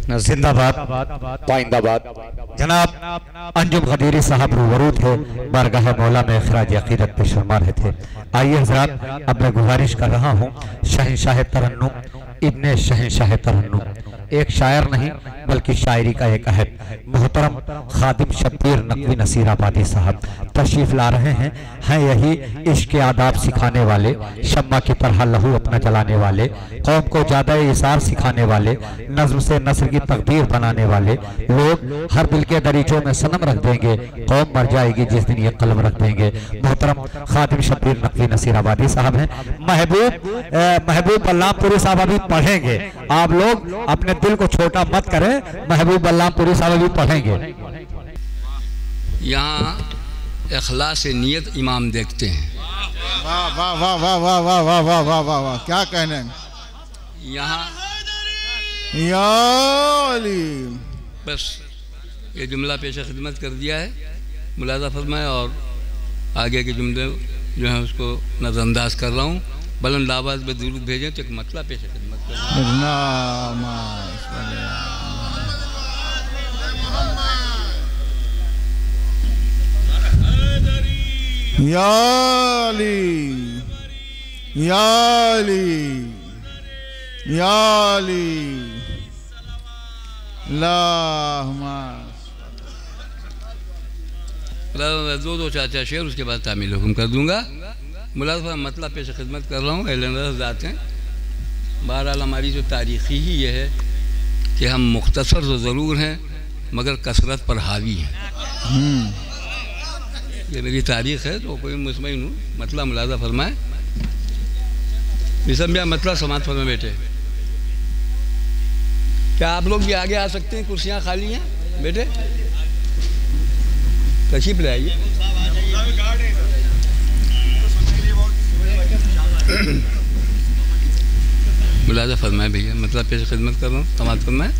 जिंदाबाद पाइंदाबाद। जनाब अंजुम गदीरी साहब रूबरू थे, बारगाह मौला में खराज अकीदत पेश फरमा रहे थे। आइए हजरात, अब मैं गुजारिश कर रहा हूँ शहंशाह तरन्नुम इब्ने शहंशाह तरन्नुम, एक शायर नहीं बल्कि शायरी का एक अहद मोहतरम खादिम शब्बीर नकवी नसीराबादी साहब तशरीफ ला रहे हैं। यही इश्क के आदाब सिखाने वाले, शम्मा की तरह लहू अपना जलाने वाले, कौम को ज्यादा इसार सिखाने वाले, नज्म से नस्र की तकदीर बनाने वाले। लोग हर दिल के दरीचों में सनम रख देंगे, कौम मर जाएगी जिस दिन ये कलम रख देंगे। मोहतरम खादिम शब्बीर नकवी नसीराबादी साहब हैं। महबूब बल्लामपुरी साहब अभी पढ़ेंगे, आप लोग अपने दिल को छोटा मत करें, महबूब बल्लामपुरी साहब अभी पढ़ेंगे। यहाँ इखलास नियत इमाम देखते हैं। वाह वाह वाह वाह वाह वाह वाह वाह वाह वाह वाह, क्या कहने। यहाँ या अली बस ये जुमला पेश खिदमत कर दिया है, मुलाजा फरमाए, और आगे के जुमले जो हैं उसको नज़रअंदाज कर रहा हूँ। बुलंद आवाज़ में दुरूद भेजें तो एक मतला पेश खिदमत कर। या अली या अली या अली दो चाचा शेर, उसके बाद तामील हुक्म कर दूंगा। मुलाज़ा मतलब पेश खिदमत कर रहा हूँ। ज़ात हैं, बहरहाल हमारी जो तारीख़ी ही ये है कि हम मुख्तसर तो ज़रूर हैं मगर कसरत पर हावी हैं। ये मेरी तारीख़ है, तो कोई मुतमईन हूँ। मतलब मुलाज़ा फरमाए, निसम्या मतलब समात फरमाए। बेटे क्या आप लोग भी आगे आ सकते हैं? कुर्सियाँ खाली हैं बेटे, तशरीफ ले आइए। मुलाज़ा फरमाए भैया, मतलब पेश खिदमत कर रहा हूँ, समात फरमाए।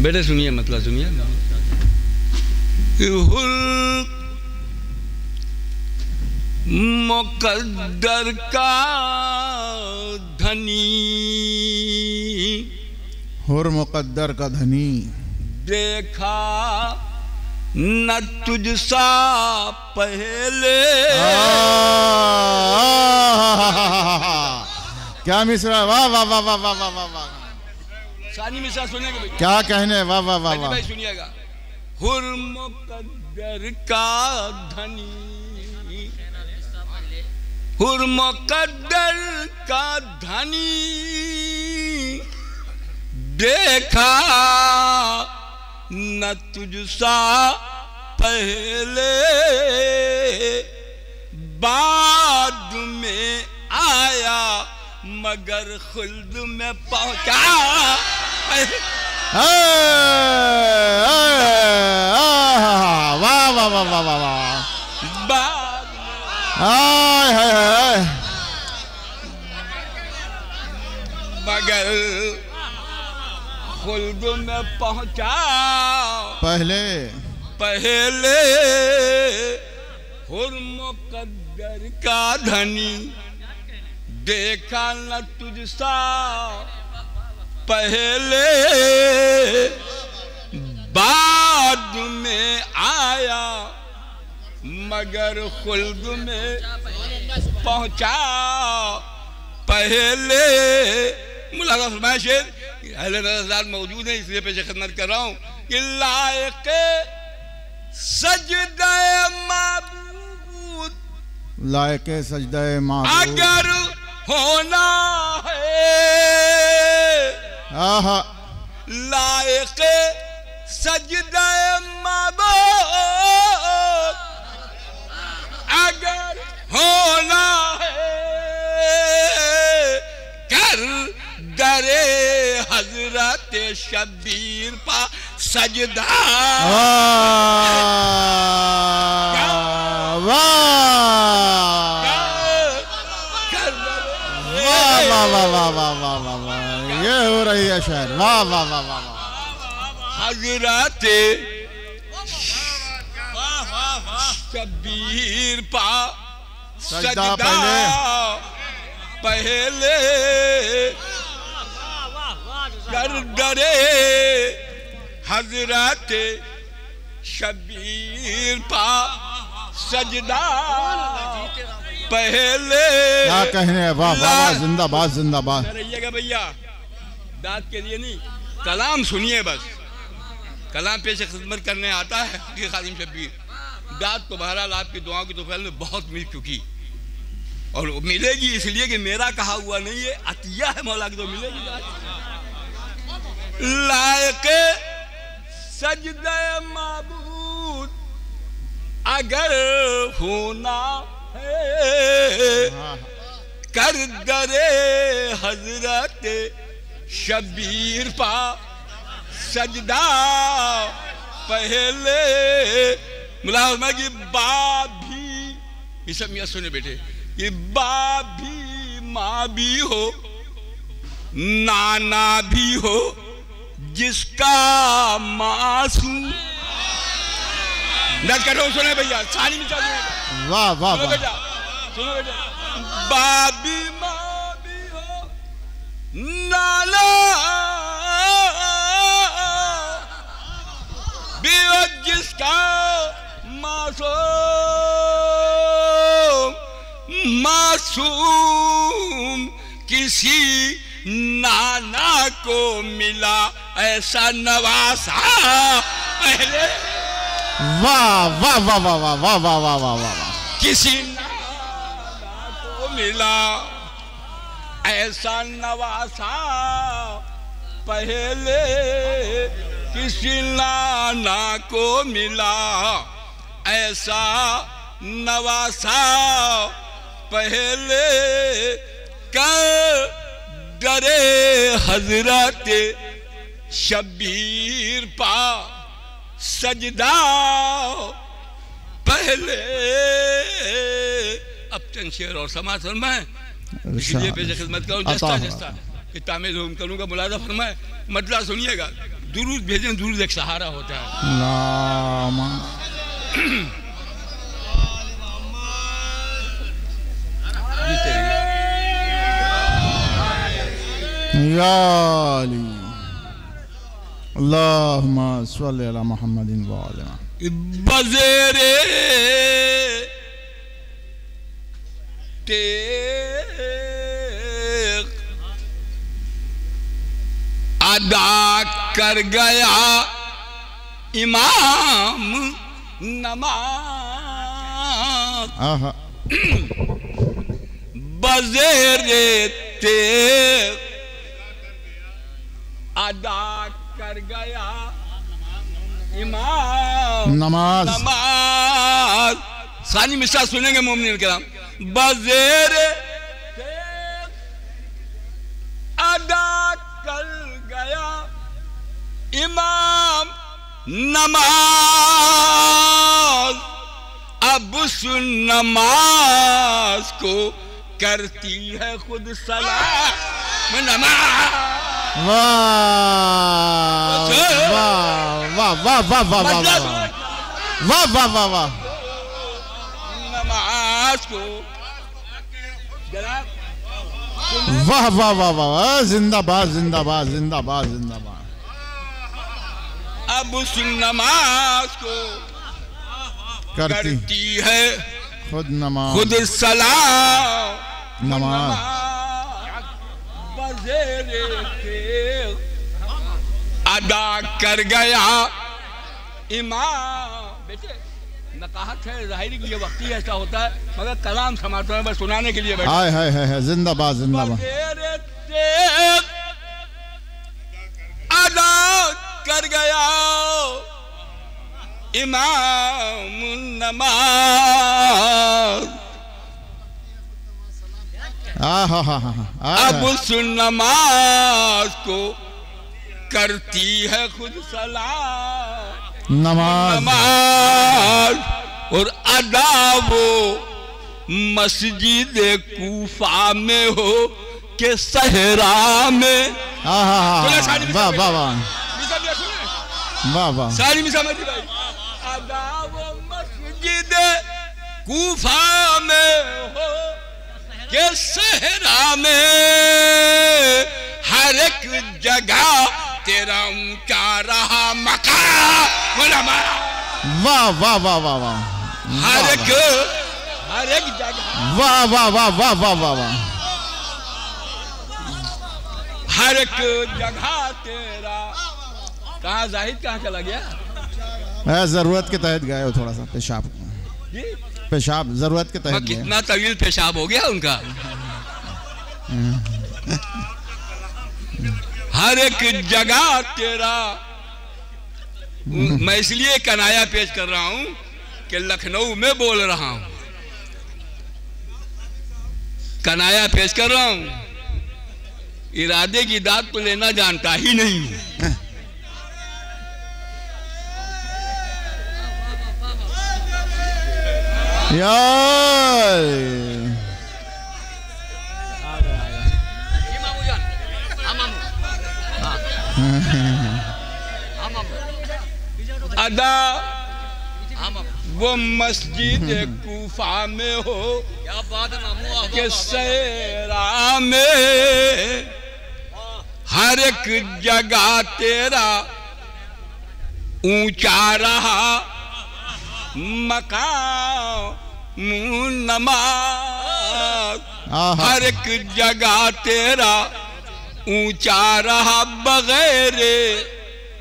बेटे सुनिए, मतलब सुनिए। मुक़द्दर का धनी, हुर मुक़द्दर का धनी, देखा न तुझसा पहले। क्या मिसरा, वाह वाह वाह वाह वाह वाह वाह, सानी मिसरा सुनेंगे भैया, क्या कहने। वाह वाह वाह वाह, सुनिएगा। हुर मुक़द्दर का धनी, हुर मुक़द्दर का धनी, देखा न तुझसा पहले, बाद में आया मगर खुल्द में पहुंचा। वाह वाह वाह वाह वाह वाह, बाद मगर खुल्द में पहुंचा पहले। हुर मुक़द्दर का धनी, देखा न तुझसा पहले, बाद में आया मगर खुल्द में पहुंचा पहले। मुलाज़ा फरमाया शेर, अहले नज़र मौजूद है इसलिए पेश खिदमत कर रहा हूँ। कि लायक सजदे माबूद, लायक सजदे माबूद अगर होना है, लायक सजदे माबूद अगर होना है, कर दरे हजरत शब्बीर पा सजदा। वाह वाह वाह वाह वाह वाह वाह, ये हो रही है शायर। वाह वाह वाह वाह, हजरत शब्बीर पा सजदा पहले कर डरे हजरत शबीर पा सजदा पहले। क्या कहने, वाह वाह, जिंदाबाद जिंदाबाद। रहिएगा भैया, दाद के लिए नहीं, कलाम सुनिए बस। कलाम पेश खिदमत करने आता है कि खालिम शबीर। दाद तो बहरहाल आपकी दुआओं की दोपहर में बहुत मिल चुकी और मिलेगी, इसलिए कि मेरा कहा हुआ नहीं है, अतिया है मौला की, तो मिलेगी। लायक सजदे माबूद अगर होना है, कर दरे हजरत शबीर पा सजदा पहले। मुलाजमा की बाप भी, ये सब मियाँ सुने बेटे, कि बाप भी माँ भी हो, नाना भी हो, जिसका मासूम न करो। सुने भैया, सारी में चल। वाह वाह वाह, बेटा सुनो बेटा, बाप भी माँ भी हो, नाना भी हो, जिसका मासूम किसी नाना को मिला ऐसा नवासा पहले। वाह वाह वाह वाह वाह वाह वाह वाह वाह वाह, किसी नाना को मिला ऐसा नवासा पहले। किसी नाना को मिला ऐसा नवासा पहले। कर डरे हजरत शबीर पा सजदा पहले। अब चंद शेर और समाज फरमाए, इसलिए पेश खिदमत करूँ जस्ता जस्ता कि तामील करूँगा। मुलाजा फरमाए, मतलब सुनिएगा, दुरूद भेजें, दुरूद एक सहारा होता है। या अली अल्लाहुम्मा सल्ली अला मुहम्मदिन व अला बज़ेरे तेग अदा कर गया इमाम नमाज। बज़ेरे तेग अदा कर गया इमाम नमाज। सानी मिसरा सुनेंगे मोमिन किराम। बज़ेरे अदा कर गया इमाम नमाज। अब सुन नमाज को करती है खुद सलाम नमाज। वाह वाह वाह वाह वाह वाह वाह वाह वाह वाह वाह, नमाज को वाह वाह वाह वाह, जिंदाबाद जिंदाबाद जिंदाबाद जिंदाबाद। अब उस नमाज को करती है खुद नमाज, खुद सलाम नमाज। बज़ेरे अदा कर गया इमाम। बेटे नकाहत है, ज़ाहिरी की ये वक्ती ऐसा होता है, मगर कलाम समाता है बस सुनाने के लिए बैठा। हाय हाय हाय, जिंदाबाद जिंदाबाद। अदा कर गया इमाम नमाज। अब उस नमाज को करती है खुद सलाम नमाज। और अदा वो मस्जिद कूफा में हो के सहरा में। वाह वाह वाह वाह, सारी मिसा भाई। अदा वो मस्जिद कूफा में हो के सहरा में हर एक जगह तेरा ऊंचा रहा मकाम। वाह वाह वाह वाह वाह, हर एक जगह, वाह वाह वाह वाह वाह वाह वाह, हर एक जगह तेरा। कहाँ जाहिद कहाँ चला गया? जरूरत के तहत गए हो, थोड़ा सा पेशाब, पेशाब जरूरत के तहत। कितना तवील पेशाब हो गया उनका। हर एक जगह तेरा। मैं इसलिए कनाया पेश कर रहा हूं कि लखनऊ में बोल रहा हूं, कनाया पेश कर रहा हूं, इरादे की दाद को लेना जानता ही नहीं हूं। यार अदा वो मस्जिद कूफा में हो के सहरा में, हर एक जगह तेरा ऊंचा रहा मकाम नमाज। हर एक जगह तेरा ऊंचा रहा बगैर।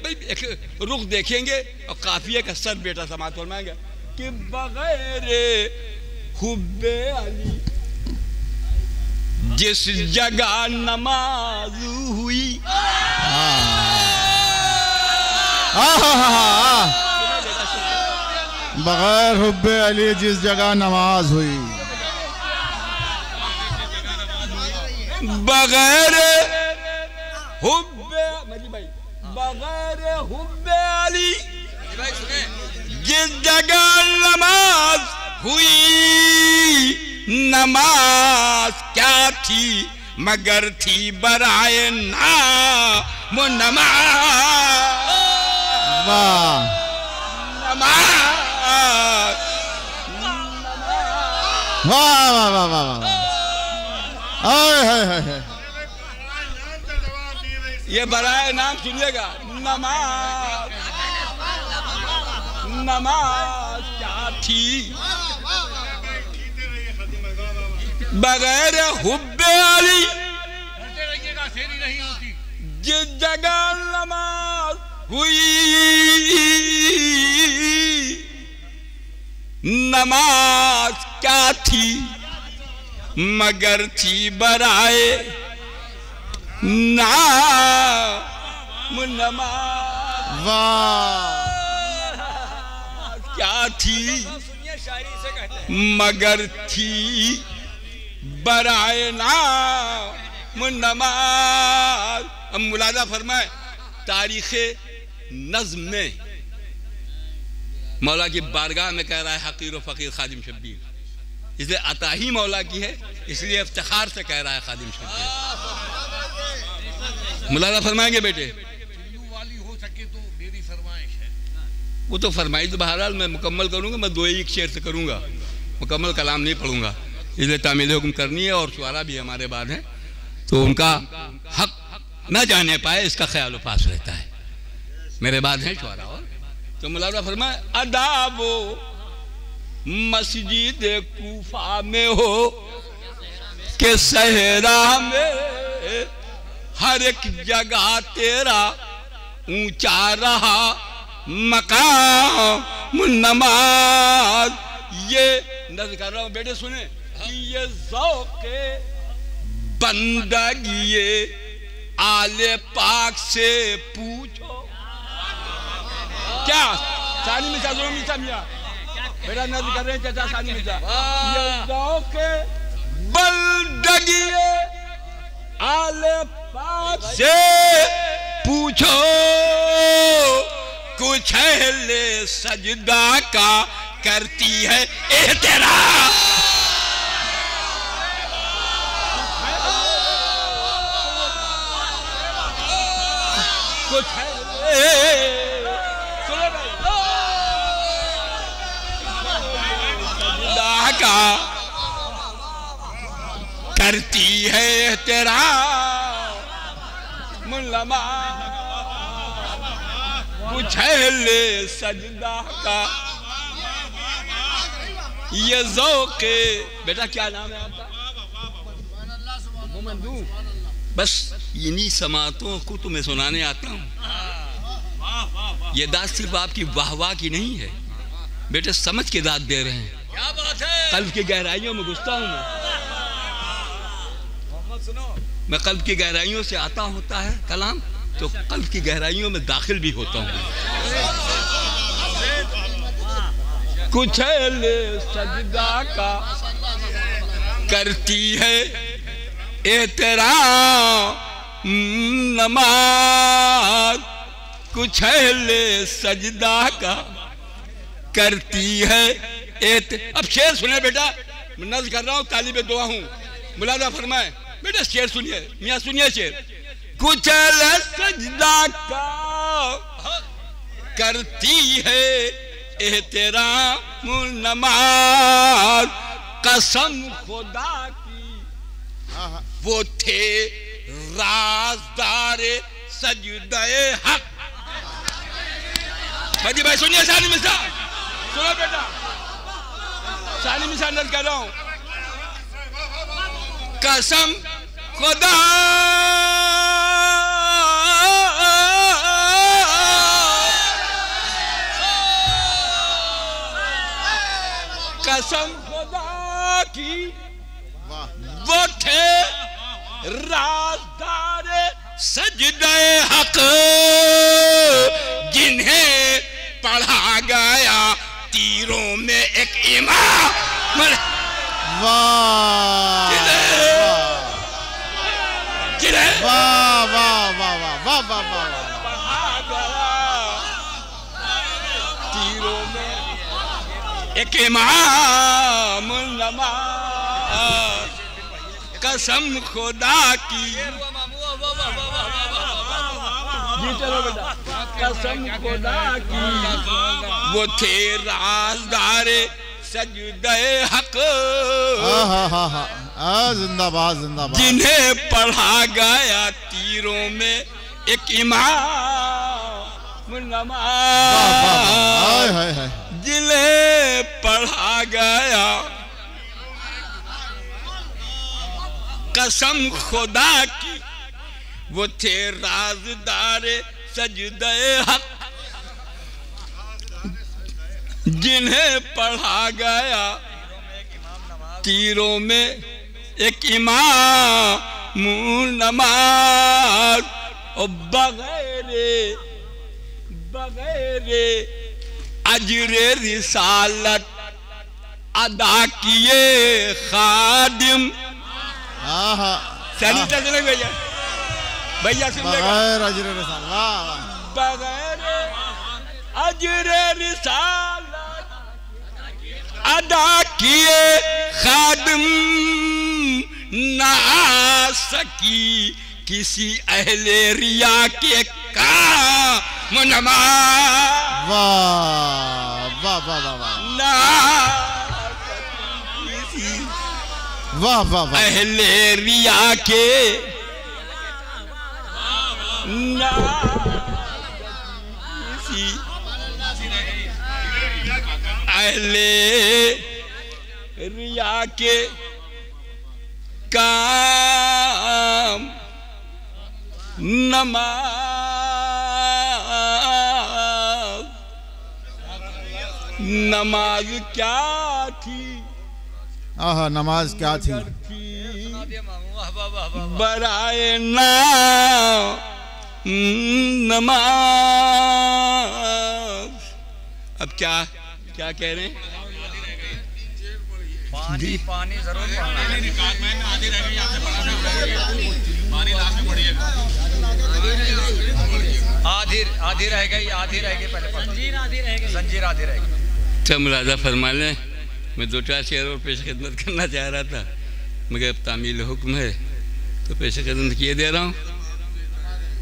एक रुख देखेंगे और काफिया का सर बेटा समात फरमाएंगे कि बगैर हुब्बे अली जिस जगह नमाज हुई। बगैर हुब्बे अली जिस जगह नमाज हुई, बगैर हुब्बे भाई, बगैर हुब्बे अली जिस जगह नमाज हुई। नमाज क्या थी मगर थी बराए नाम नमाज। नमाज वाह वाह वाह वाह वाह, ये बराए नाम सुनिएगा। नमाज, नमाज क्या थी बगैर हुब्बे अली जिस जगह नमाज हुई। नमाज क्या थी मगर थी बराए नाम नमाज। वाह क्या थी मगर थी बराए नाम नमाज। अब मुलाजा फरमाए, तारीख़े नज़्म में मौला की बारगाह में कह रहा है हकीर व फ़कीर खादिम शब्बीर, इसलिए अता ही मौला की है, इसलिए इफ्तिखार से कह रहा है खादिम शब्बीर। मुलाजा फरमाएंगे बेटे? वाली हो सके तो मेरी फरमाइश है। वो तो फरमाइश तो बहरहाल मैं मुकम्मल करूँगा, मैं 2-1 शेर से करूँगा, मुकम्मल कलाम नहीं पढ़ूँगा, इसलिए तामील हुक्म करनी है। और शुआरा भी हमारे बाद हैं तो उनका हक न जाने पाए इसका ख्याल पास रहता है। मेरे बाद हैं शुआरा। और तो मुलाजा फरमाए, अदाबो मस्जिद कूफा में हो के सहरा में, हर एक जगह तेरा ऊंचा रहा मकाम नमाज। ये नज़र कर रहा हूं बेटे, सुने कि ये ज़ौक़े बंदगी आले पाक से पूछो। क्या सानी मिर्जा, जो मिर्जा मियां बेटा नज़र कर रहे हैं चाचा सानी मिर्जा, ये ज़ौक़े बंदगी आले पाक से पूछो। कुछ अहले सजदा का करती है एहतराम। कुछ सजदा का करती है एहतराम। कुछ अहले सजदा का ये ज़ौक़े। बेटा क्या नाम है आपका? बस इन्हीं समातों को तुम्हें सुनाने आता हूँ। ये दाद सिर्फ आपकी वाह की नहीं है बेटे, समझ के दाद दे रहे हैं। क्या बात है? कल्ब की गहराइयों में घुसता हूँ मैं कल्ब की गहराइयों से आता होता है कलाम, तो कल्ब की गहराइयों में दाखिल भी होता हूँ। कुछ अहले सजदा का करती है एहतराम नमाज। कुछ अहले सजदा का करती है अब शेर सुने बेटा, मैं नज़्म कर रहा हूँ, तालिबे दुआ हूँ, मुलाज़ा फरमाए बेटा। शेर सुनिए मियाँ, सुनिए शेर। कुछ अहले सजदा का करती है एहतराम नमाज। कसम खुदा की वो थे राज़दारे सजदे हक। भाई भाई सुनिए सानी मिसाल, सुनो बेटा, सानी मिसाल नज़्म कर रहा हूं। कसम खुदा कसम खुदा की वो थे राज़दारे सजदे हक, जिन्हें पढ़ा गया तीरों में एक इमाम। वाह वाह वाह वाह वाह वाह वाह। पढ़ा गया तीरों में एक इमाम नमाज। कसम खुदा की जी, चलो बेटा। कसम खुदा की वो थे राज़दारे सजदे हक, जिंदाबाद जिंदाबाद। जिन्हें पढ़ा गया तीरों में एक इमाम नमाज। जिन्हें पढ़ा गया कसम खुदा की वो थे राज़दारे सजदे हक, जिन्हें पढ़ा गया तीरों में एक इमाम नमाज। और बगैर अजरे रिसालत अदा किए खादिम। भैया भैया बगैर अजरे रिसालत, बगैर अजरे रिसालत अदा किए खादिम ना आ सकी किसी अहले रिया के काम नमाज। वाह वाह वाह वाह ना वाह वाह वाह। अहले रिया के ना अहले रिया के काम नमाज क्या थी? नमाज क्या थी? बराए नमाज। अब क्या क्या कह रहे हैं? पानी पानी जरूर आधी रह गई, आधी रह गई, पहले जंजीर आधी रह गई। अच्छा मुलाज़ा फरमा लें, मैं दो चार शेर और पेश खिदमत करना चाह रहा था, मगर अब तामील हुक्म है तो पेश खिदमत किए दे रहा हूँ।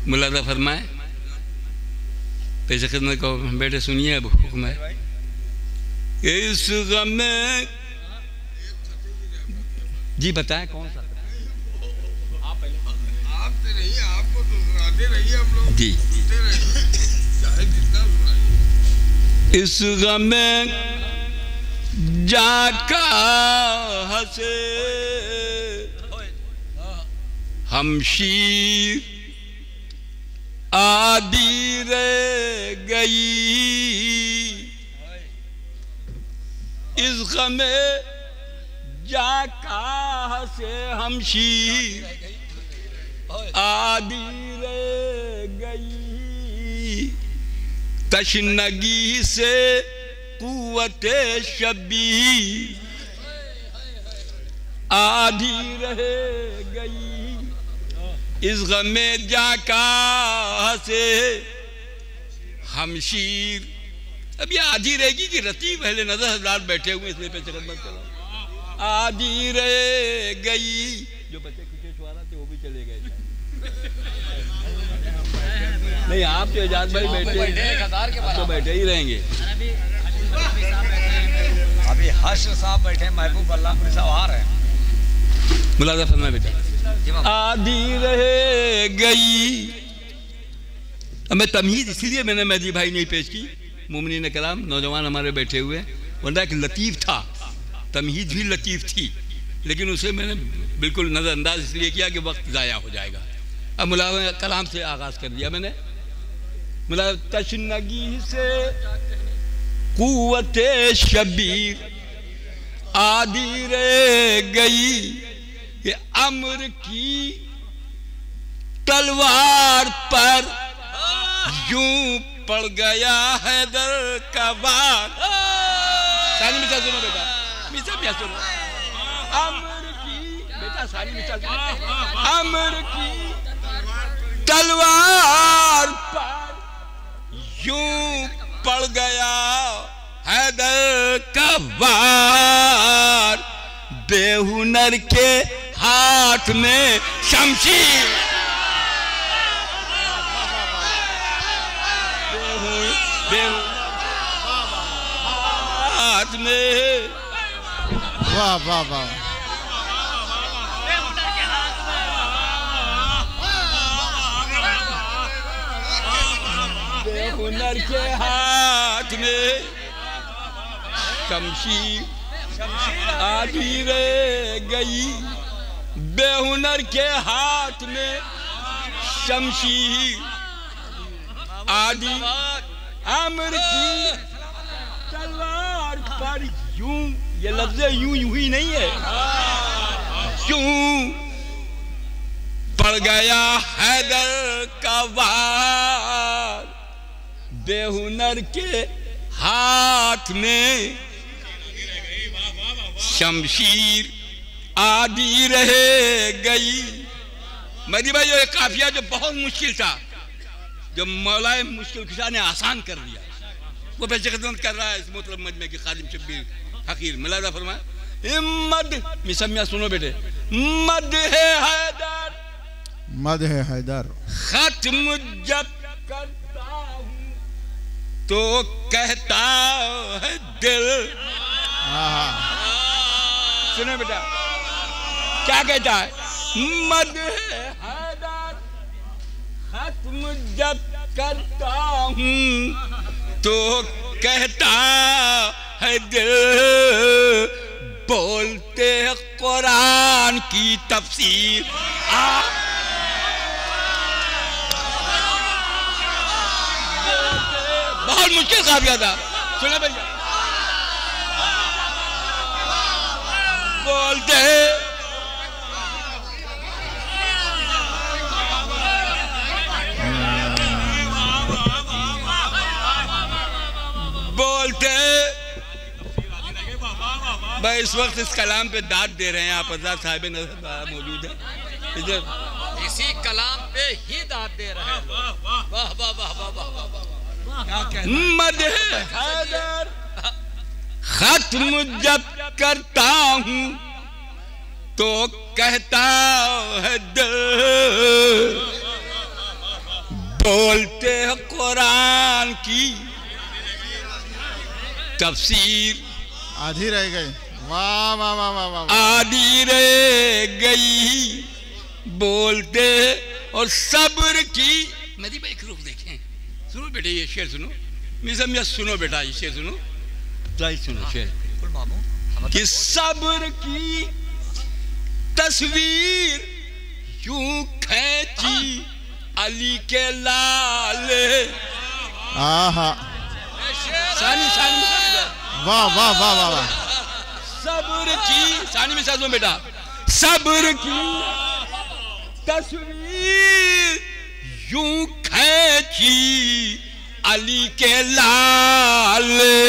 मुलाज़ा फरमाए, पेश खिदमत को बेटे सुनिए, अब हुक्म है। इस गम में जी बताएं कौन सा? आप नहीं, आपको तो सुनाते रहिए, हम लोग जी। सुनते रहिए, चाहे जितना सुनाइए। इस गम जाका हंसे हमशीर आदि रह गई। इस गम जाका हंसे हमशीर आदि रह गई। तशनगी से कुव्वते शबीर आधी रह गई। इस गमे जाका से हमशीर अब ये आधी रहेगी कि रती पहले नजर हजरात बैठे हुए इसलिए पे चक्कर मत करो। आधी रह गई। जो बच्चे कुछ थे वो भी चले गए। नहीं आप तो एजाज भाई बैठे तो बैठे ही रहेंगे। अभी हर्ष साहब बैठे, महबूब अल्लाहपुरी साहब आ रहे हैं। मुलाजा फरमाए बेटा। आधी रह गई। अब मैं तमहीद इसलिए मैंने मेहदी भाई नहीं पेश की, मोमिनीन कराम नौजवान हमारे बैठे हुए, वरना एक लतीफ़ था, तमहीद भी लतीफ़ थी, लेकिन उसे मैंने बिल्कुल नज़रअंदाज इसलिए किया कि वक्त ज़ाया हो जाएगा। अब मुलाजा कलाम से आगाज़ कर दिया मैंने। मुलाजा तशनगी से कुव्वते शबीर आधी रह गई। ये अम्र की तलवार पर यूं पड़ गया हैदर का वार। सानी मिसाल सुनो बेटा, मिसाल सुनो। अम्र की बेटा सानी मिसाल सुनो। अम्र की तलवार पर यूं पड़ गया हैदर का वार। बेहुनर के हाथ में शमशीर। हाथ में। वाह वाह वाह। बेहुनर के हाथ में शमशीर आधी रह गई। बेहुनर के हाथ में शमशीर आधी। अम्र की तलवार पर यूं, ये लफ्ज़ यूं यूं ही नहीं है, यूं पड़ गया हैदर का वार। बेहुनर के हाथ में शमशीर आदि रह गई। मेरी भाई ये काफिया जो बहुत मुश्किल था, जो मौलाए मुश्किल कुशा ने आसान कर दिया, वो पेश खिदमत कर रहा है इस मोहतरम मजमे के खादिम शब्बीर हकीर। मुलाजा फरमाए। मद मिसमिया सुनो बेटे। मद है हैदर, मद है हैदर। खत्म जब करता हूँ तो कहता है दिल। सुनो बेटा क्या कहता है। मद है हैदर, खत्म जब करता हूँ तो कहता है दिल। बोलते हैं कुरान की तफसीर। बहुत मुश्किल काफिया था। सुना भैया। बोलते बोलते भाई इस वक्त इस कलाम पे दाद दे रहे हैं आप आजाद साहिब नजर मौजूद है। इसी कलाम पे ही दाद दे रहे हैं। वाह वाह वाह वाह वाह। मद हैदर खत्म जब करता हूँ तो कहता है दिल। बोलते हैं कुरान की तफसीर। आधी रह गई। वाह वाह वाह वाह वाह। आधी रह गई। बोलते और सब्र की। मेरी भाई एक रुख देखें, सुनो बेटे ये शेर सुनो, मिज़म सुनो बेटा ये शेर सुनो, सुनो शेर कि सब्र की तस्वीर यूं खींची अली के लाले। आहा सानी वाह वाह वाह वाह वाह। सब्र की सानी में साजो बेटा, सब्र की तस्वीर यूं खींची अली के लाले,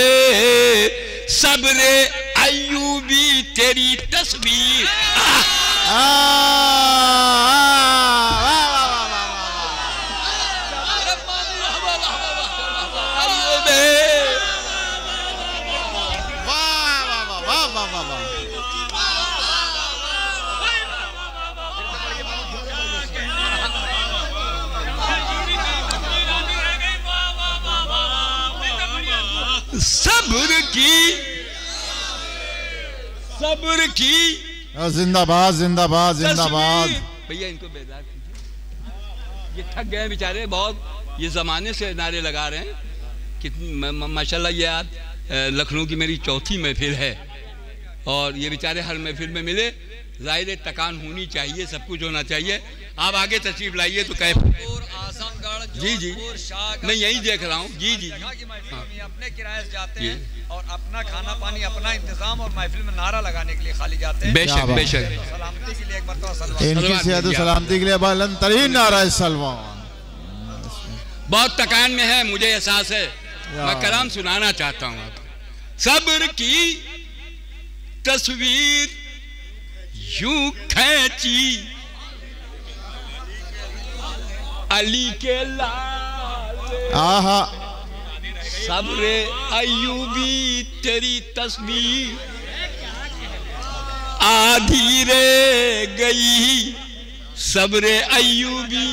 सब्रे अय्यूबी तेरी तस्वीर। सब्र की जिंदाबाद जिंदाबाद जिंदाबाद। भैया इनको बेदार कीजिए, ये थक गए बेचारे बहुत, ये जमाने से नारे लगा रहे हैं। कितनी माशाल्लाह ये आज लखनऊ की मेरी चौथी महफिल है और ये बेचारे हर महफिल में मिले। जाहिर तकान होनी चाहिए, सब कुछ होना चाहिए। आप आगे तशरीफ लाइए तो कैफ। जी जी मैं यही देख रहा हूँ। जी जी अपने किराए से जाते हैं और अपना खाना पानी अपना इंतजाम और महफिल में नारा लगाने के लिए खाली जाते हैं। बेशक बेशक। सलामती के लिए एक मरतबा इनकी सेहत और सलामती के लिए बुलंद तरीन नारा सलमान। बहुत तकान में है, मुझे एहसास है। मैं कलाम सुनाना चाहता हूँ। सब्र की तस्वीर यूं खींची अली के लाल। आहा सब्रे अय्यूबी तेरी तस्वीर आधी रह गई। सब्रे अय्यूबी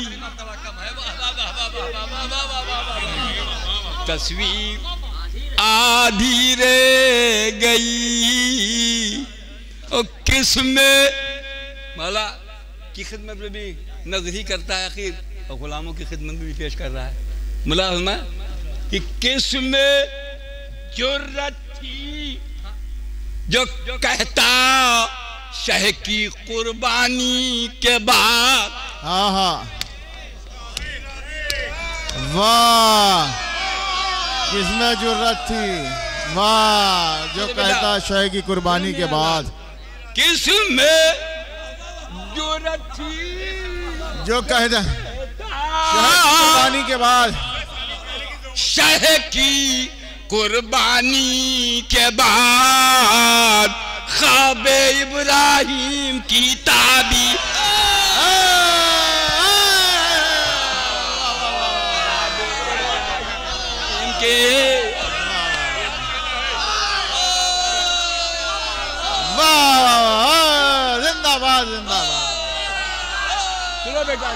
तस्वीर आधी रह गई। और किसमें मौला की खिदमत में भी नजर ही करता है आखिर, और गुलामों की खिदमत में भी पेश कर रहा है। मुला कि किसमें जुर्रत थी जो कहता शह की कुर्बानी के बाद। आहा वाह, किसमें जुर्रत थी, वाह, जो कहता शह की कुर्बानी के बाद। किसमें जुर्रत थी जो कहता कुर्बानी के बाद। शह की कुर्बानी के बाद ख्वाबे इब्राहिम की ताबीर। वाह जिंदाबाद जिंदाबाद। सुनो बेटा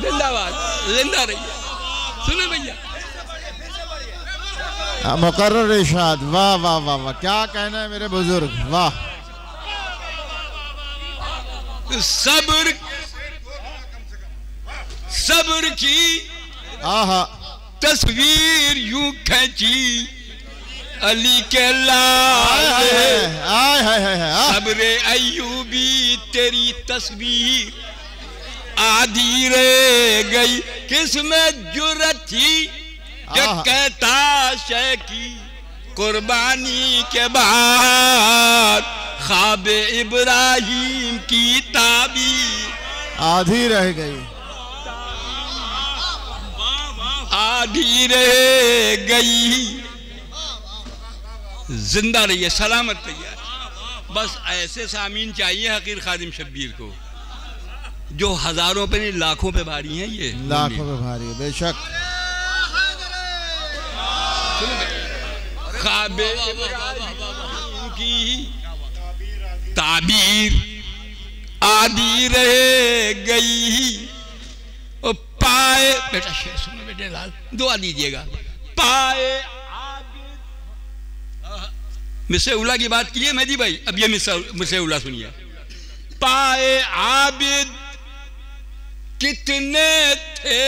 जिंदाबाद, जिंदा रहिए। सुनो भैया मुकर्रर इरशाद। वाह वाह वाह वाह, क्या कहना है मेरे बुजुर्ग, वाह। सब्र सब्र की आहा तस्वीर यूं खींची अली के लाल। सब्रे अय्यूबी तेरी तस्वीर आधी रह गई। किसमें जुर्रत थी जो कहता शह की कुर्बानी के बाद ख्वाबे इब्राहिम की ताबीर आधी रह गई, आधी रह गई। जिंदा रहिए, सलामत रहिए। बस ऐसे सामीन चाहिए हकीर खादिम शब्बीर को, जो हजारों पे नहीं लाखों पे भारी हैं। ये लाखों पे भारी है बेशक। ख्वाबे इब्राहिम की ताबीर आधी रह गई। और पाए बेटा शेर सुनो बेटे लाल, दुआ दीजिएगा। पाए मिसरे उला की बात की है मेहदी भाई, अब ये मिसरे उला सुनिए। पाए आबिद कितने थे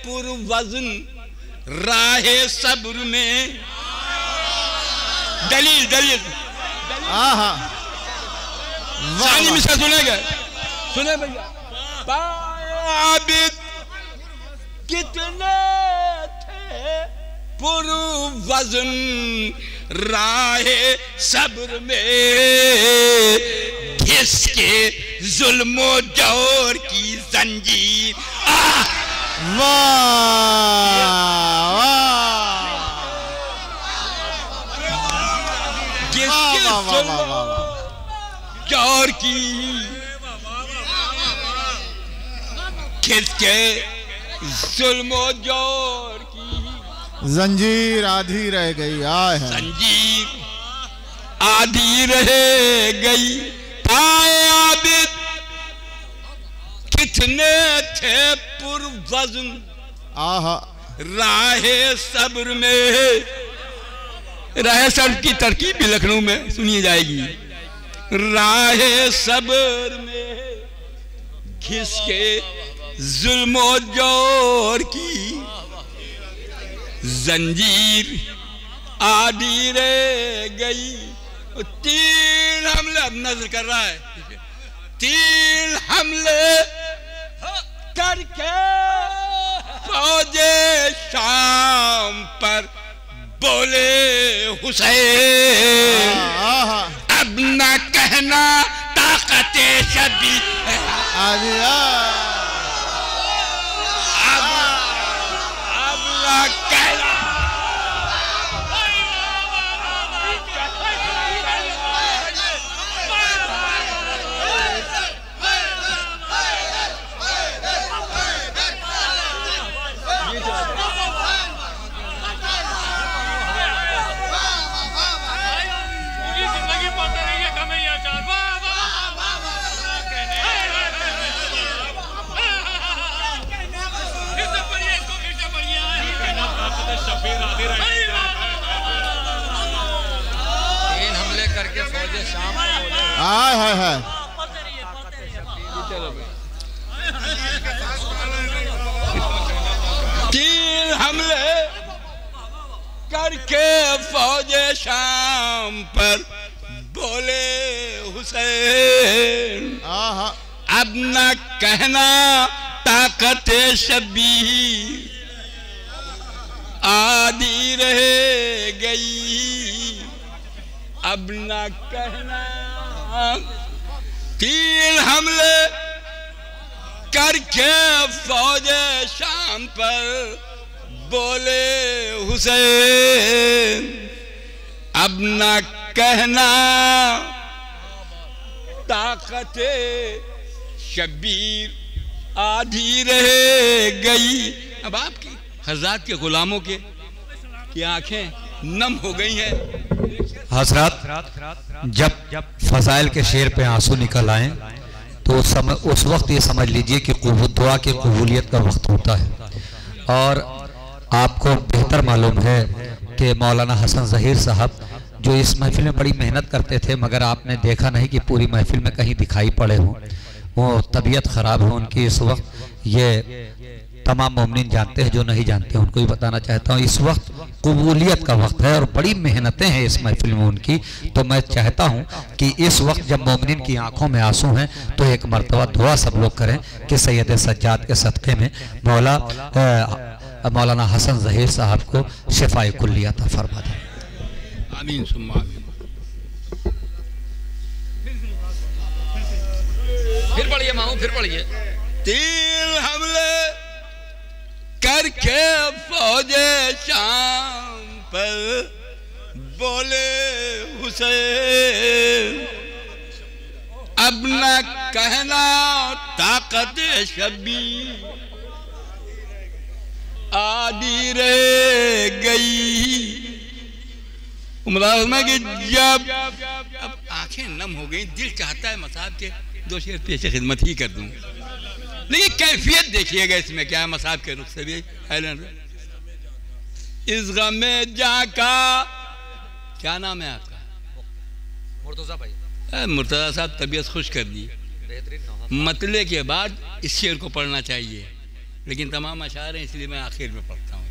पुरवज़न राहे सब्र में। दलील दलील सानी मिसरा सुनेगा, सुने भैया। पाए आबिद कितने थे पुरवज़न राहे सब्र में, घिसके जुल्मो जौर की जंजीर। घिसके जुल्मो जौर की, घिसके जुल्मो जौर की जंजीर आधी रह गई। आए हैं जंजीर आधी रह गई। पाए आबिद कितने थे पुरवज़न राहे सब्र में। राहे सब्र की तरकीब भी लखनऊ में सुनी जाएगी। राहे सब्र में घिसके जुल्मो जोर की जंजीर आधी रह गई। 3 हमले, अब नजर कर रहा है, 3 हमले करके फौजे शाम पर बोले हुसैन, अब न कहना ताकते शबी। अब न कहना तीन हमले करके फौजे शाम पर बोले हुसैन, अब न कहना ताकत शबीर आधी रह गई। अब न कहना। 3 हमले करके फौजे शाम पर बोले हुसैन, अब न कहना ताकत शबीर आधी रह गई। अब आपकी हज़रात के गुलामों की आंखें नम हो गई हैं। हज़रात जब फजाइल के शेर पे आंसू निकल आए तो उस वक्त ये समझ लीजिए कि दुआ की कबूलियत का वक्त होता है। और आपको बेहतर मालूम है कि मौलाना हसन ज़हीर साहब जो इस महफिल में बड़ी मेहनत करते थे, मगर आपने देखा नहीं कि पूरी महफिल में कहीं दिखाई पड़े हों। वो तबीयत ख़राब है उनकी इस वक्त। ये तमाम मोमिनीन जानते हैं, जो नहीं जानते उनको भी बताना चाहता हूँ। इस वक्त कबूलियत का वक्त है और बड़ी मेहनतें हैं इस महफिल में उनकी। तो मैं चाहता हूँ कि इस वक्त जब मोमिनीन की आंखों में आंसू हैं तो एक मरतबा दुआ सब लोग करें कि सैयद सज्जाद के सदक़े में मौलाना हसन ज़हीर साहब को शिफाए कुल्लिया अता फरमा दें। आमीन सुम्मा आमीन। फिर पढ़िए मामू, फिर पढ़िए। 3 हमले करके फौजे शाम पर बोले हुसैन, अब न कहना ताकत शबीर आधी रह गई। कि जब अब आंखें नम हो गई, दिल चाहता है मसाहब के 2 शेर पेश खिदमत ही कर दूं, लेकिन कैफियत देखिएगा इसमें क्या है। मसाहब के रुख से भी इस गम में जा का क्या नाम है आपका? मुर्तज़ा भाई, मुर्तज़ा साहब तबीयत खुश कर दी। बेहतरीन नौहा। मतले के बाद इस शेर को पढ़ना चाहिए, लेकिन तमाम अशार हैं इसलिए मैं आखिर में पढ़ता हूँ।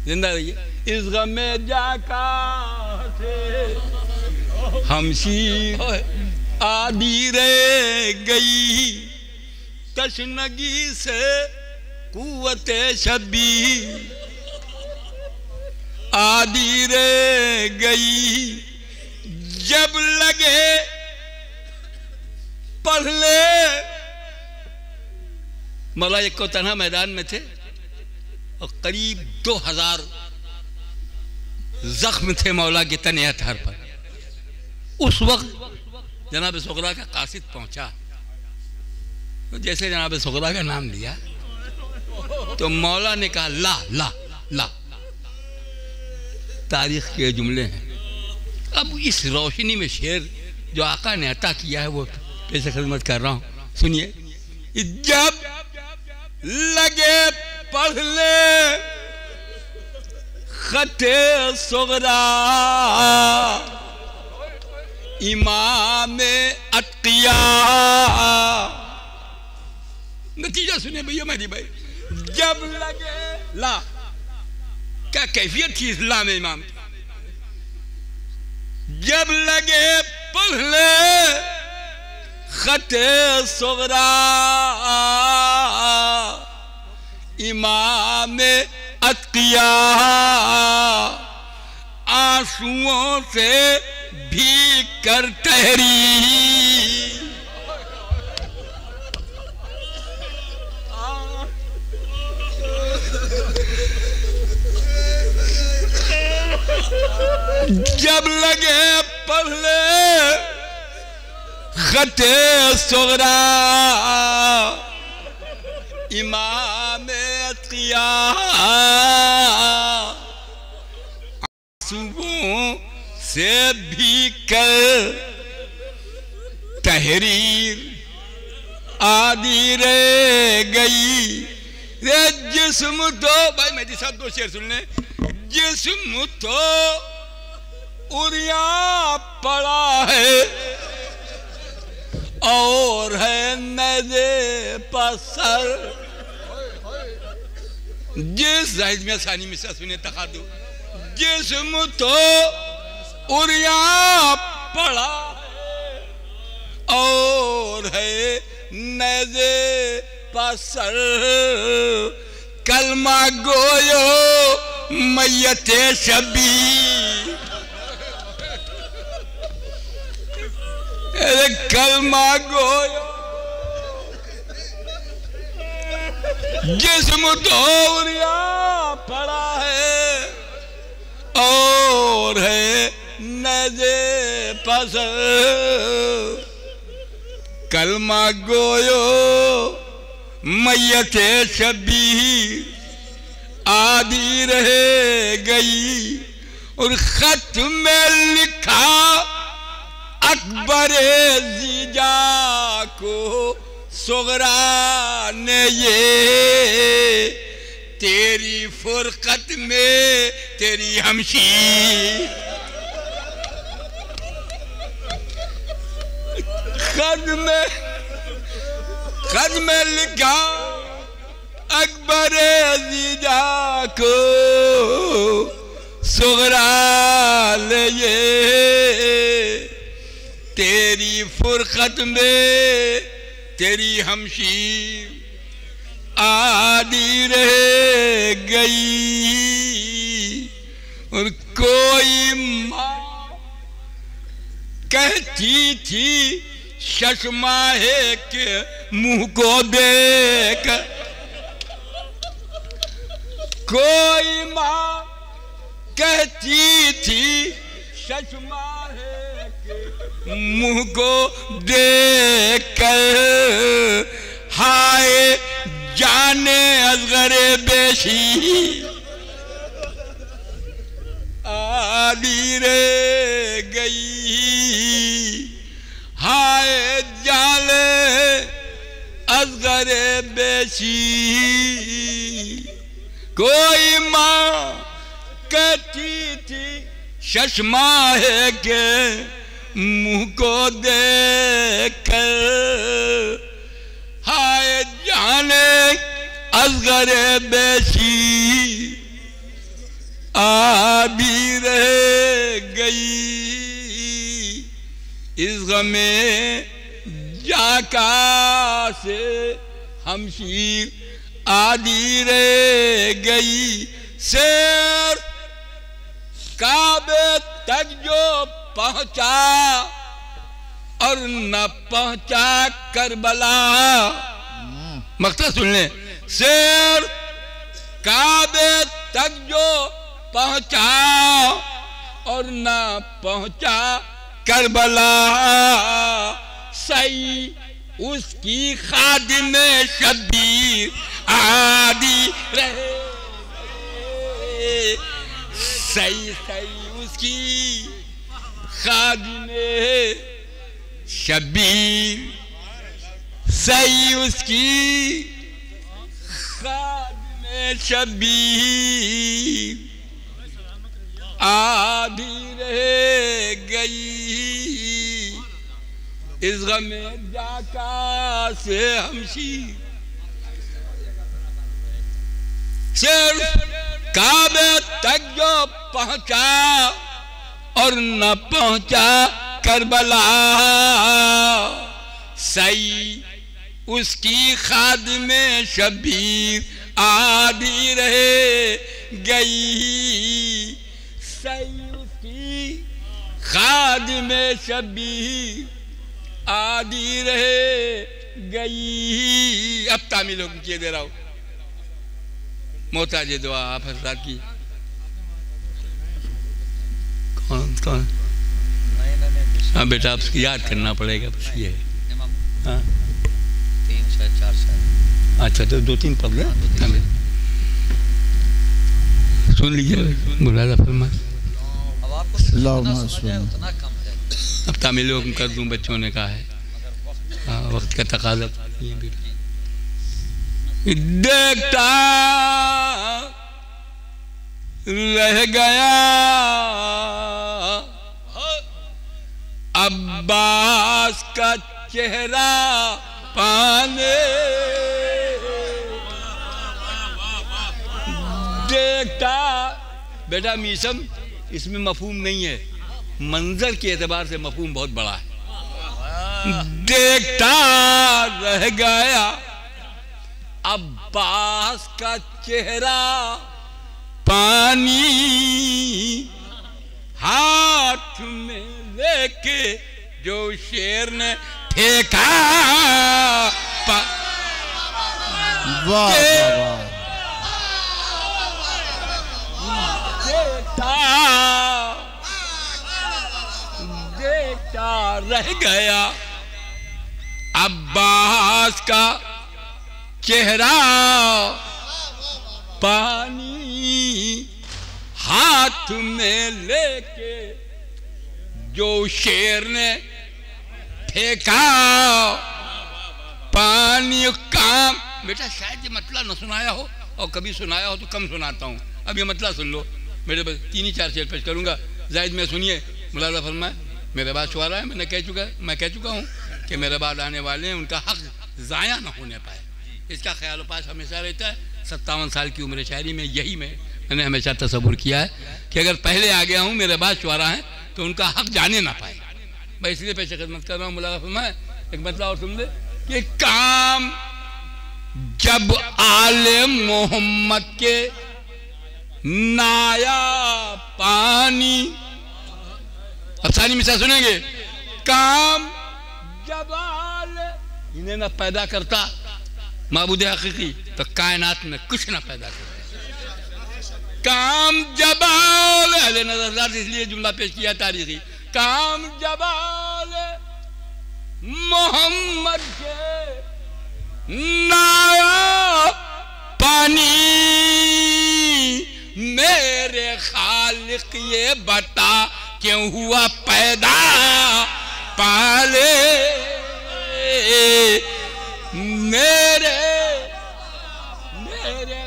जिंदा रहिए। इस गम में जाका हमशीर आदि रह गई, तशनगी से कुव्वते शबीर आदि रह गई, जब लगे पढ़ ले। मौला एक को तन्हा मैदान में थे और करीब 2000 जख्म थे मौला के तने अतहर पर। उस वक्त जनाब सुगरा का कासिद पहुंचा, तो जैसे जनाब सुगरा का नाम लिया तो मौला ने कहा ला ला ला। तारीख के जुमले हैं। अब इस रोशनी में शेर जो आका ने अता किया है वो पेश खिदमत कर रहा हूँ, सुनिए। जब लगे पढ़ ले खते सुगरा इमाम अतकिया। नतीजा सुनिए भैया मेरी भाई। जब लगे ला, क्या कैफियत थी इस्लाम में इमाम। जब लगे पढ़ ले खते सुगरा इमाम अतकिया, आंसुओं से भी कर ठहरी। जब लगे पढ़ ले खते सुगरा इमाम अतकिया, आंसुओं से भी कर तहरीर आदि रह गई। रे जिस्म तो भाई मेरे साथ दो शेर सुन ले। जिस्म तो उरिया पड़ा है और है नज़े पसर। जिस जाहिद में सानी मिसा सुने तकादू। जिस्म तो उरिया पड़ा है और है नज़े पसर। कलमा गोयो मैयते शबी। कलमा गोयो जिस्म दौरिया पड़ा है और है नज़े पसर। कलमा गोयो मैयते शबी आदि रह गई। और खत में लिखा अकबर जीजा को सुगरा ने ये, तेरी फुरकत में तेरी हमशीर। खत में लिखा अकबर जीजा को सुगरा ले ये, तेरी फुरकत में तेरी हमशीर आदि रह गई। और कोई माँ कहती थी शशमाहे के मुंह को देख। कोई माँ कहती थी शशमाहे के मुंह को देख कर, हाय जाने असगरे बेशी आदि रह गई। हाय जाले असगरे बेशी। कोई माँ कहती थी शशमाहे के मुंह को देख कर हाय जाने असगरे बेशी आधी रह गई इस गमे जाका से हमशीर आधी रह गई। शेर काबे तक जो पहुंचा और न पहुंचा करबला। मकसद सुन ले, शेर काबे तक जो पहुंचा और न पहुंचा करबला सही उसकी खादिम शबीर आदि रहे। सही सही उसकी खादिम शबीर, सही उसकी खादिम शबीर आधी रह गई इस गमे जाका से हमशीर। शेर काबे तक जो पहुंचा और न पहुंचा करबला सही उसकी खादिमे शबीर आधी रह गई। सही उसकी खादिमे शबीर आधी रह गई। अब तामील हुक्म किए दे रहा हूं, मोहताज दुआ आप हजरात की। कौन कौन? हाँ बेटा आपको याद करना पड़ेगा बस ये। हाँ 3 शायद 4 शायद। अच्छा तो 2-3 पढ़ ले, सुन लीजिए मुलाजा फरमा। अब आपको जितना समझ आए उतना कम है। अब तामील हुक्म कर दूं, बच्चों ने कहा है। हाँ वक्त का तकाजा ये भी देखता रह गया अब्बास का चेहरा पाने। देखता बेटा मीसम इसमें मफहूम नहीं है, मंजर के एतबार से मफहूम बहुत बड़ा है। देखता रह गया अब्बास का चेहरा पानी हाथ में लेके जो शेर ने फेंका। वाह देखता रह गया अब्बास का चेहरा पानी हाथ में लेके जो शेर ने फेंका पानी। काम बेटा शायद ये मतलब न सुनाया हो और कभी सुनाया हो तो कम सुनाता हूँ। अब ये मतलब सुन लो मेरे बस 3-4 शेर पेश करूँगा, जायद में सुनिए मुलाजा फरमाए। मेरे बाद शुआरा है, मैं कह चुका हूँ कि मेरे बाद आने वाले हैं उनका हक ज़ाया न होने पाए, इसका ख्याल पास हमेशा रहता है। 57 साल की उम्र शायरी में यही मैंने हमेशा तसव्वुर किया है कि अगर पहले आ गया हूँ मेरे बाद शुआरा हैं तो उनका हक जाने ना पाए। मैं इसलिए पेश खिदमत कर रहा हूँ। मुलाजा फरमाए एक मतलब और सुन ले कि काम जब आले मोहम्मद के नाया पानी। अब सारी मिसाल सुनेंगे। काम जब आले इन्हें ना पैदा करता माबूद हकीकी तो कायनात में कुछ ना पैदा करता। काम जब आले नजर इसलिए जुमला पेश किया तारीखी। काम जब आले मोहम्मद के नाया पानी मेरे खालिक ये बता क्यों हुआ पैदा पाले। मेरे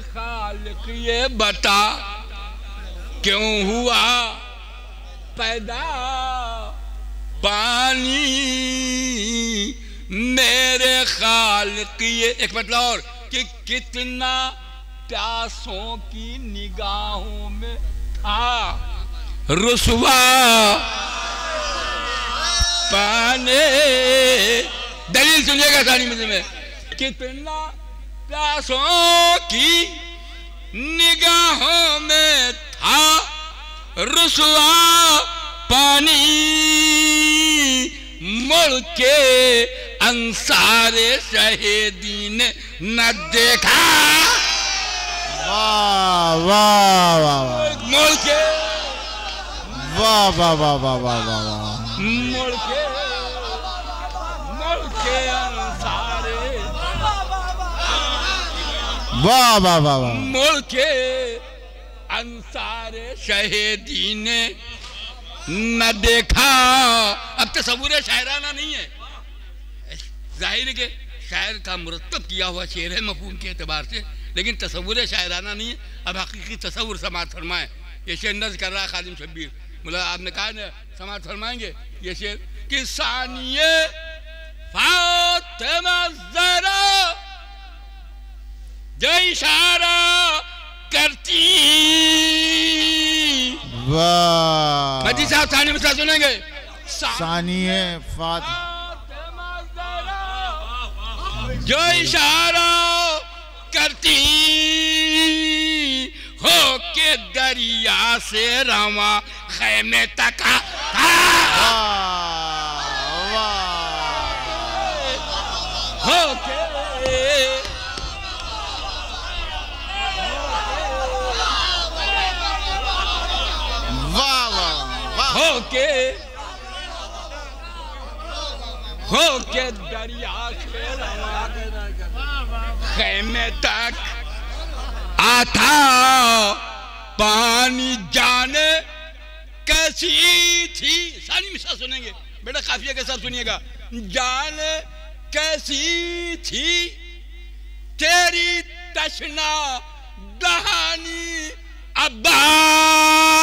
खालिक ये बता क्यों हुआ पैदा पानी मेरे खालिक ये एक मतलब और कि कितना प्यासों की निगाहों में था रुसवा पाने। दलील सुनिएगा सानी में, कितना प्यासों की निगाहों में था रुसवा पानी, मुड़ के अंसारे शहीदी ने न देखा। वाह वाह वाह, मुड़ के वाह वाह वाह वाह वाह वाह, मुड़ के अंसारे, वाह वाह वाह वाह, मुड़ के अंसारे शहीदी ने न देखा। अब तस्वुर शायराना नहीं है, जाहिर के शायर का मुरत्तब किया हुआ शेर है मफहूम के एतबार से, लेकिन तस्वुर शायराना नहीं है। अब हकीकी तस्वुर समात फरमाए। ये शेर नज़्म कर रहा है खादिम शब्बीर, मतलब आपने कहा ना समात फरमाएंगे ये शेर कि सानिए फातिमा ज़रा जो इशारा करती। वाह, मजी साहब सानी में सुनेंगे। सानिए फातिमा जो इशारा करती हो के दरिया से रवा खैमे तक हो के हो के दरिया से खैमे तक आता पानी जाने कैसी थी। सारी मिसाल सुनेंगे बेटा, काफिया के साथ सुनिएगा। जाने कैसी थी तेरी तशना दहानी अब्बास,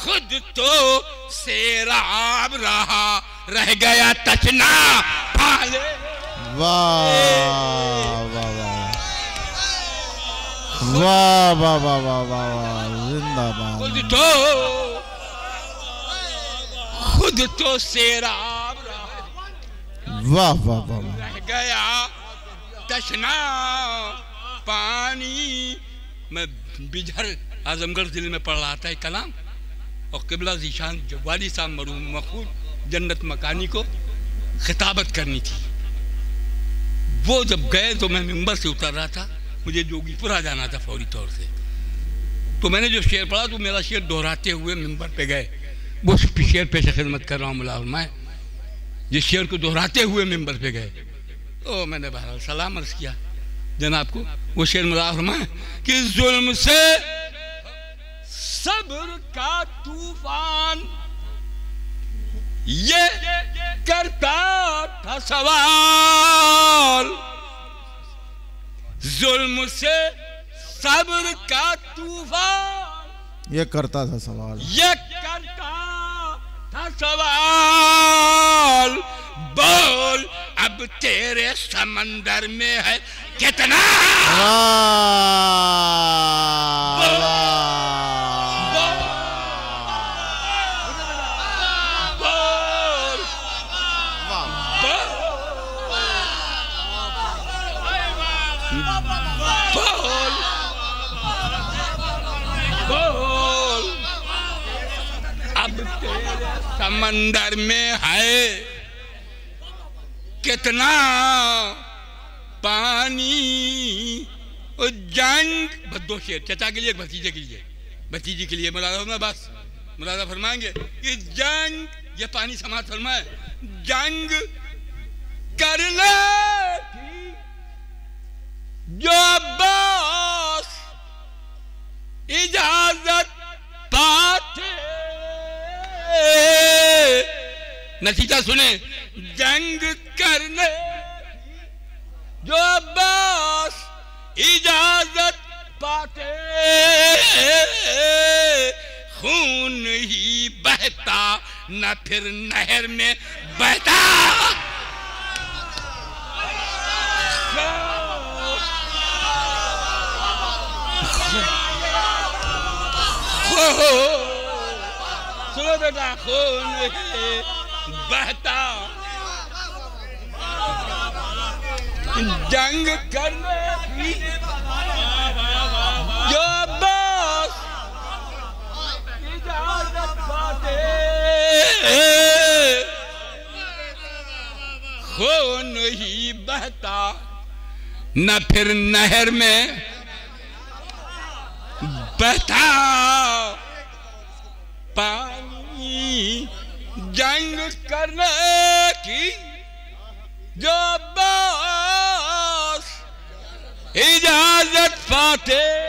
खुद तो सेराब रहा रह गया तशना पाले। वाह वाह वाह वाह वाह वाह वाह, जिंदाबाद। खुद तो सेराब रहा, वाह वाह वाह, रह गया तशना पानी। मैं बिजहर आजमगढ़ जिले में पढ़ रहा था एक कलाम, और किबला ज़ीशान वाली साहब मरहूम मखूल जन्नत मकानी को खिताबत करनी थी। वो जब गए तो मैं मिंबर से उतर रहा था, मुझे जोगीपुरा जाना था फौरी तौर से। तो मैंने जो शेर पढ़ा तो मेरा शेर दोहराते हुए मिंबर पे गए। वो शेर पेश खिदमत कर रहा हूँ मुला मैं, जिस शेर को दोहराते हुए मिंबर पे गए तो मैंने बहरहाल सलाम अर्ज किया जनाब को। वो शेर मुला मैं कि जुल्म से सब्र का तूफान ये करता था सवाल, जुल्म से सब्र का तूफान ये करता था सवाल, ये करता था सवाल। बोल अब तेरे समंदर में है कितना। समंदर में है कितना पानी। और जंग दो शेर चचा के लिए, भतीजे के लिए, भतीजी के लिए मुलादा बस मुलादा फरमाएंगे कि जंग ये पानी समात फरमाए। जंग कर ले जो अब्बास इजाजत पाते। नतीजा सुने, जंग करने जो अब्बास इजाजत पाते, खून ही बहता न फिर नहर में बहता। सुनो बेटा, खून बहता जंग करने की जो बस इजाजत पाते, खून ही बहता न फिर नहर में बहता पानी जंग करने की जो बस इजाजत पाते।